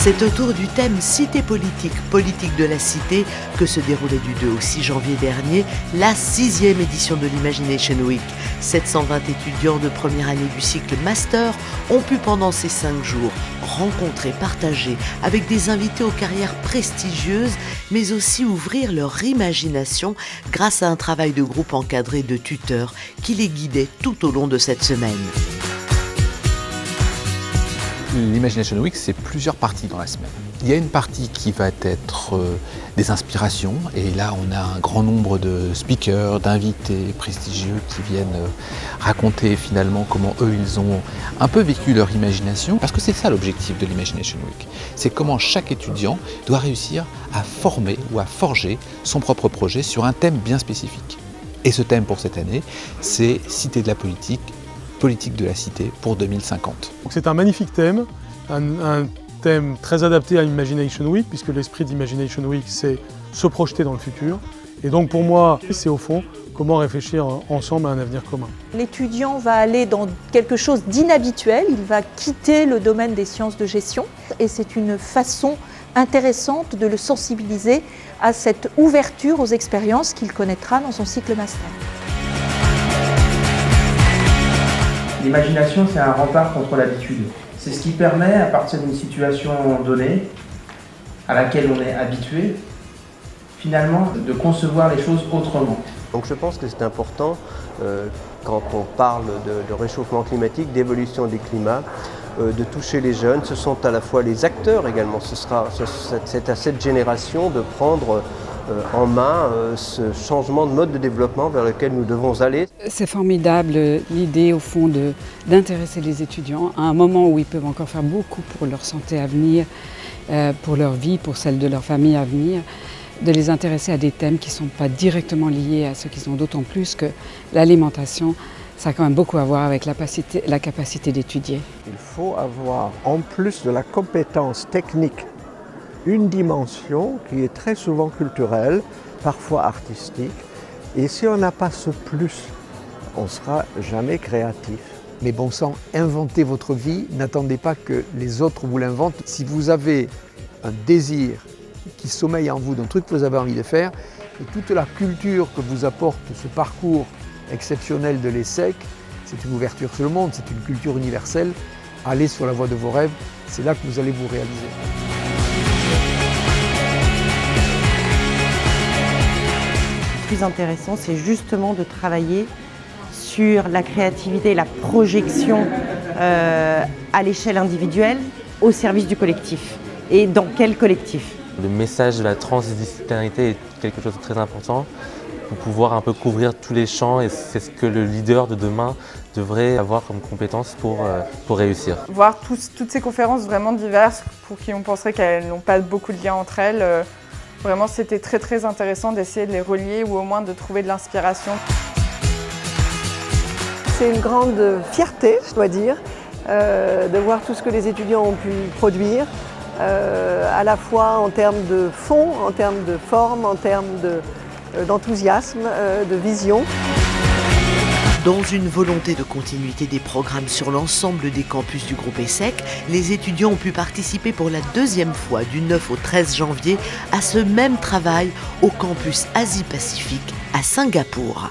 C'est autour du thème Cité politique, politique de la cité, que se déroulait du 2 au 6 janvier dernier la 6e édition de l'Imagination Week. 720 étudiants de première année du cycle Master ont pu pendant ces 5 jours rencontrer, partager avec des invités aux carrières prestigieuses, mais aussi ouvrir leur imagination grâce à un travail de groupe encadré de tuteurs qui les guidaient tout au long de cette semaine. L'Imagination Week, c'est plusieurs parties dans la semaine. Il y a une partie qui va être des inspirations, et là on a un grand nombre de speakers, d'invités prestigieux qui viennent raconter finalement comment eux ils ont un peu vécu leur imagination, parce que c'est ça l'objectif de l'Imagination Week. C'est comment chaque étudiant doit réussir à former ou à forger son propre projet sur un thème bien spécifique. Et ce thème pour cette année, c'est Cité de la politique, politique de la cité pour 2050. C'est un magnifique thème, un thème très adapté à Imagination Week, puisque l'esprit d'Imagination Week, c'est se projeter dans le futur. Et donc pour moi, c'est au fond comment réfléchir ensemble à un avenir commun. L'étudiant va aller dans quelque chose d'inhabituel, il va quitter le domaine des sciences de gestion, et c'est une façon intéressante de le sensibiliser à cette ouverture aux expériences qu'il connaîtra dans son cycle master. L'imagination, c'est un rempart contre l'habitude. C'est ce qui permet, à partir d'une situation donnée, à laquelle on est habitué, finalement, de concevoir les choses autrement. Donc je pense que c'est important, quand on parle de réchauffement climatique, d'évolution du climat, de toucher les jeunes. Ce sont à la fois les acteurs également. C'est à cette génération de prendre en main ce changement de mode de développement vers lequel nous devons aller. C'est formidable l'idée au fond d'intéresser les étudiants à un moment où ils peuvent encore faire beaucoup pour leur santé à venir, pour leur vie, pour celle de leur famille à venir, de les intéresser à des thèmes qui ne sont pas directement liés à ce qu'ils ont, d'autant plus que l'alimentation, ça a quand même beaucoup à voir avec la capacité d'étudier. Il faut avoir, en plus de la compétence technique, une dimension qui est très souvent culturelle, parfois artistique. Et si on n'a pas ce plus, on ne sera jamais créatif. Mais bon sang, inventez votre vie, n'attendez pas que les autres vous l'inventent. Si vous avez un désir qui sommeille en vous d'un truc que vous avez envie de faire, et toute la culture que vous apporte ce parcours exceptionnel de l'ESSEC, c'est une ouverture sur le monde, c'est une culture universelle. Allez sur la voie de vos rêves, c'est là que vous allez vous réaliser. Le plus intéressant, c'est justement de travailler sur la créativité et la projection à l'échelle individuelle au service du collectif. Et dans quel collectif? Le message de la transdisciplinarité est quelque chose de très important pour pouvoir un peu couvrir tous les champs, et c'est ce que le leader de demain devrait avoir comme compétence pour réussir. Voir toutes ces conférences vraiment diverses pour qui on penserait qu'elles n'ont pas beaucoup de lien entre elles, vraiment c'était très intéressant d'essayer de les relier ou au moins de trouver de l'inspiration. C'est une grande fierté, je dois dire, de voir tout ce que les étudiants ont pu produire, à la fois en termes de fond, en termes de forme, en termes d'enthousiasme, de vision. Dans une volonté de continuité des programmes sur l'ensemble des campus du groupe ESSEC, les étudiants ont pu participer pour la 2e fois du 9 au 13 janvier à ce même travail au campus Asie-Pacifique à Singapour.